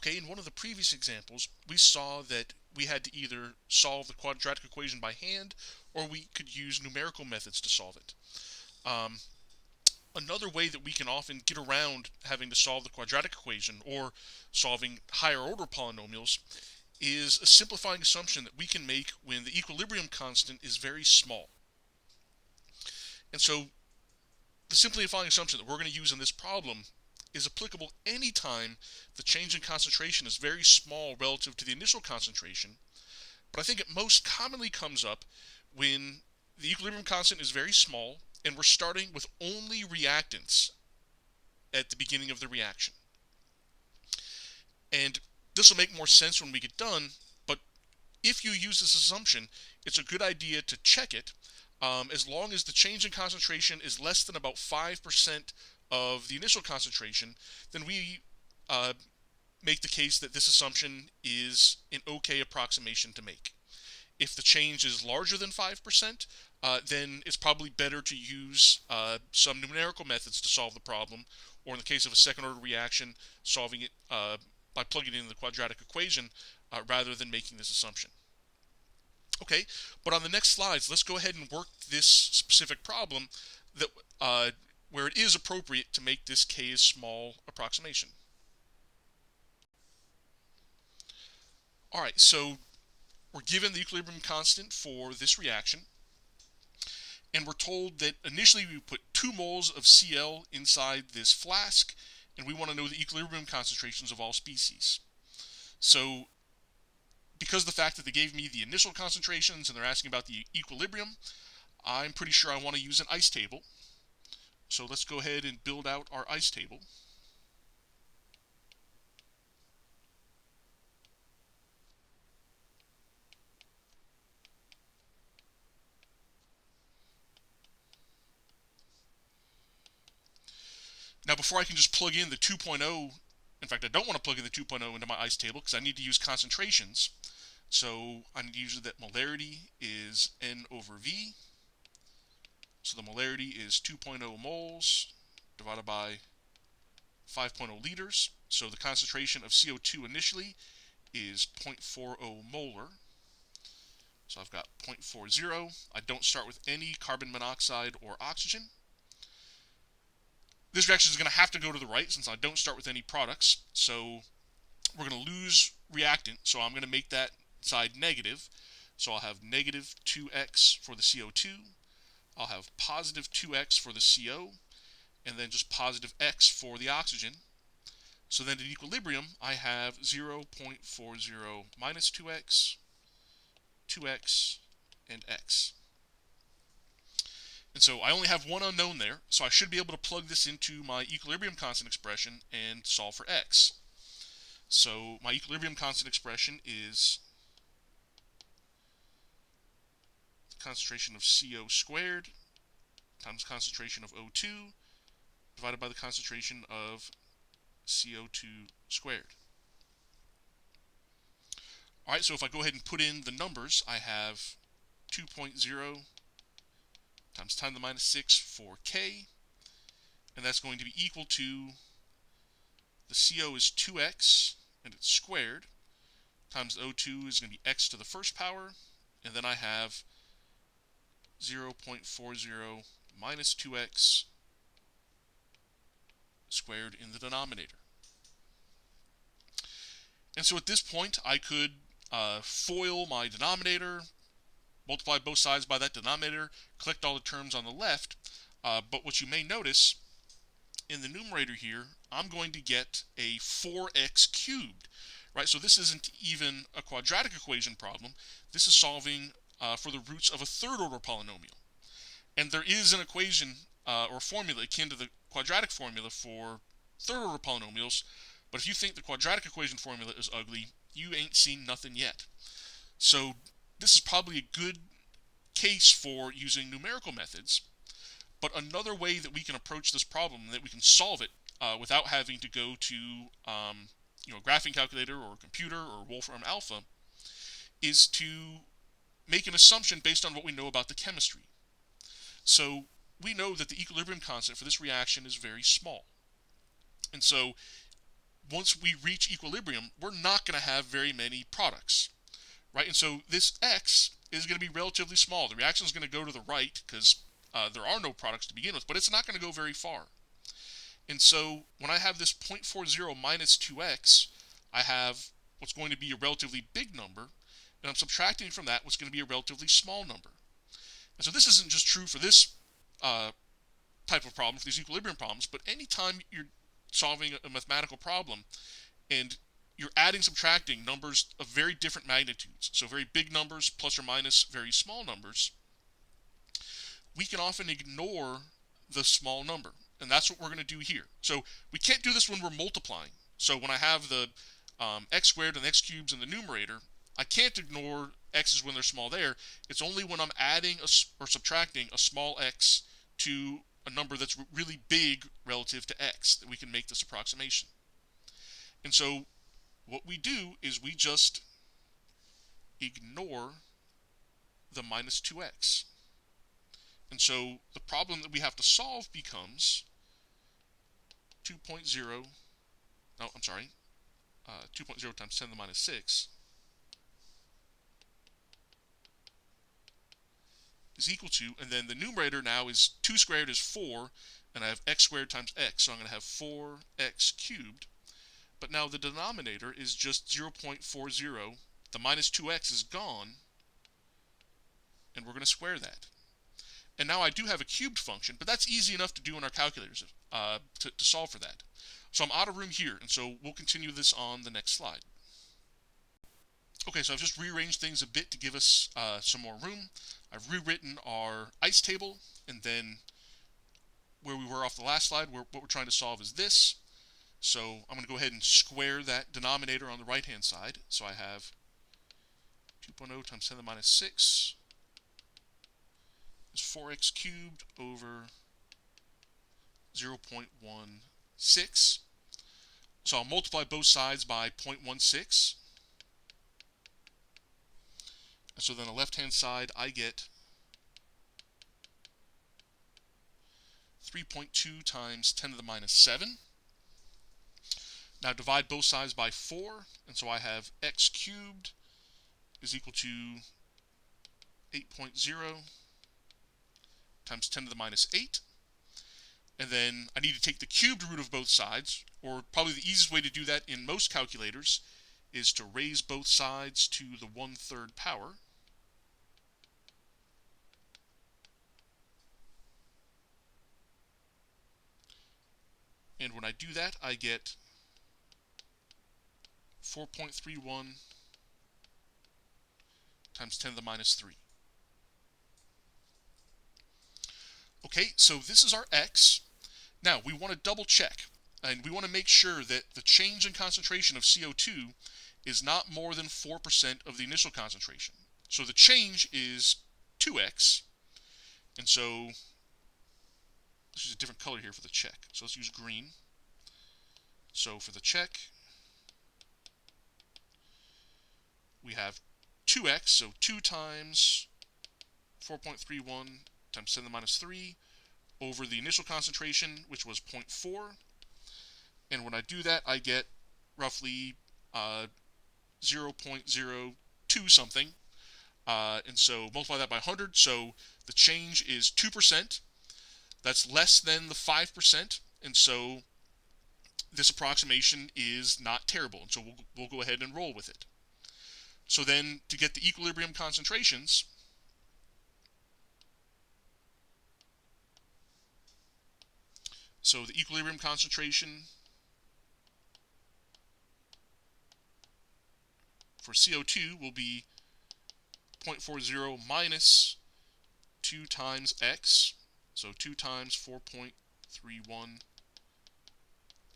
Okay, in one of the previous examples, we saw that we had to either solve the quadratic equation by hand or we could use numerical methods to solve it. Another way that we can often get around having to solve the quadratic equation or solving higher order polynomials is a simplifying assumption that we can make when the equilibrium constant is very small. And so the simplifying assumption that we're going to use in this problem is applicable anytime the change in concentration is very small relative to the initial concentration, but I think it most commonly comes up when the equilibrium constant is very small and we're starting with only reactants at the beginning of the reaction. And this will make more sense when we get done, but if you use this assumption, it's a good idea to check it as long as the change in concentration is less than about 5% of the initial concentration, then we make the case that this assumption is an okay approximation to make. If the change is larger than 5%, then it's probably better to use some numerical methods to solve the problem, or in the case of a second order reaction, solving it by plugging in the quadratic equation rather than making this assumption. Okay, but on the next slides, let's go ahead and work this specific problem that where it is appropriate to make this k is small approximation. All right, so we're given the equilibrium constant for this reaction, and we're told that initially we put 2 moles of Cl inside this flask, and we want to know the equilibrium concentrations of all species. So because of the fact that they gave me the initial concentrations and they're asking about the equilibrium, I'm pretty sure I want to use an ice table. So let's go ahead and build out our ice table. Now before I can just plug in the 2.0, in fact I don't want to plug in the 2.0 into my ice table because I need to use concentrations. So I need to use that molarity is N over V. So the molarity is 2.0 moles divided by 5.0 liters. So the concentration of CO2 initially is 0.40 molar. So I've got 0.40. I don't start with any carbon monoxide or oxygen. This reaction is going to have to go to the right since I don't start with any products. So we're going to lose reactant. So I'm going to make that side negative. So I'll have negative 2x for the CO2. I'll have positive 2x for the CO. And then just positive x for the oxygen. So then at equilibrium, I have 0.40 minus 2x, 2x, and x. And so I only have one unknown there, so I should be able to plug this into my equilibrium constant expression and solve for x. So my equilibrium constant expression is the concentration of CO squared times the concentration of O2 divided by the concentration of CO2 squared. Alright, so if I go ahead and put in the numbers, I have 2.0 times 10 to the minus 6 for k, and that's going to be equal to, the CO is 2x, and it's squared, times O2 is going to be x to the first power, and then I have 0.40 minus 2x squared in the denominator. And so at this point, I could FOIL my denominator, multiply both sides by that denominator, collect all the terms on the left, but what you may notice in the numerator here, I'm going to get a 4x cubed, right? So this isn't even a quadratic equation problem. This is solving for the roots of a third order polynomial. And there is an equation or formula akin to the quadratic formula for third order polynomials, but if you think the quadratic equation formula is ugly, you ain't seen nothing yet. So this is probably a good case for using numerical methods, but another way that we can approach this problem, that we can solve it without having to go to a graphing calculator or a computer or Wolfram Alpha, is to make an assumption based on what we know about the chemistry. So we know that the equilibrium constant for this reaction is very small. And so once we reach equilibrium, we're not going to have very many products, right? And so this x is going to be relatively small. The reaction is going to go to the right because there are no products to begin with, but it's not going to go very far. And so when I have this 0.40 minus 2x, I have what's going to be a relatively big number, and I'm subtracting from that what's going to be a relatively small number. And so this isn't just true for this type of problem, for these equilibrium problems, but anytime you're solving a mathematical problem and you're adding, subtracting numbers of very different magnitudes, so very big numbers plus or minus very small numbers, we can often ignore the small number. And that's what we're going to do here. So we can't do this when we're multiplying. So when I have the x squared and x cubed in the numerator, I can't ignore x's when they're small there. It's only when I'm adding or subtracting a small x to a number that's really big relative to x that we can make this approximation. And so what we do is we just ignore the minus 2x. And so the problem that we have to solve becomes 2.0 times 10 to the minus 6 is equal to, and then the numerator now is 2 squared is 4, and I have x squared times x, so I'm going to have 4x cubed. But now the denominator is just 0.40. The minus 2x is gone, and we're going to square that. And now I do have a cubed function, but that's easy enough to do in our calculators to solve for that. So I'm out of room here, and so we'll continue this on the next slide. Okay, so I've just rearranged things a bit to give us some more room. I've rewritten our ICE table, and then where we were off the last slide, what we're trying to solve is this. So I'm going to go ahead and square that denominator on the right-hand side. So I have 2.0 times 10 to the minus 6 is 4x cubed over 0.16. So I'll multiply both sides by 0.16. And so then on the left-hand side, I get 3.2 times 10 to the minus 7. Now divide both sides by 4, and so I have x cubed is equal to 8.0 times 10 to the minus 8. And then I need to take the cubed root of both sides, or probably the easiest way to do that in most calculators is to raise both sides to the 1/3 power. And when I do that, I get 4.31 times 10 to the minus 3. Okay, so this is our x. Now, we want to double check, and we want to make sure that the change in concentration of CO2 is not more than 4% of the initial concentration. So the change is 2x, and so let's use a different color here for the check. So let's use green. So for the check, we have 2x, so 2 times 4.31 times 10 to the minus 3 over the initial concentration, which was 0.4. And when I do that, I get roughly 0.02 something. And so multiply that by 100. So the change is 2%. That's less than the 5%. And so this approximation is not terrible. And so we'll go ahead and roll with it. So then to get the equilibrium concentrations, so the equilibrium concentration for CO2 will be 0.40 minus 2 times x, so 2 times 4.31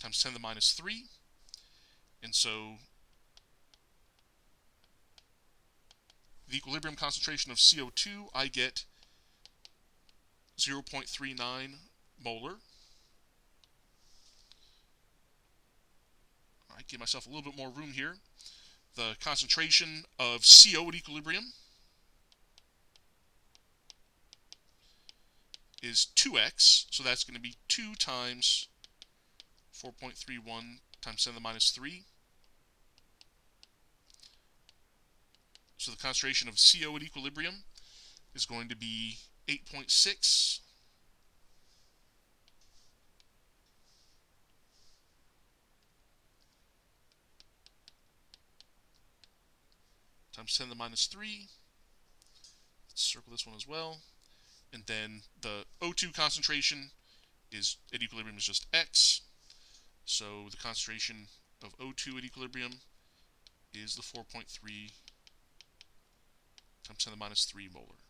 times 10 to the minus 3, and so the equilibrium concentration of CO2, I get 0.39 molar. I give myself a little bit more room here. The concentration of CO at equilibrium is 2x, so that's going to be 2 times 4.31 times 10 to the minus 3. So the concentration of CO at equilibrium is going to be 8.6 times 10 to the minus 3. Let's circle this one as well. And then the O2 concentration is at equilibrium is just X. So the concentration of O2 at equilibrium is the 4.3 times 10 to the minus 3 molar.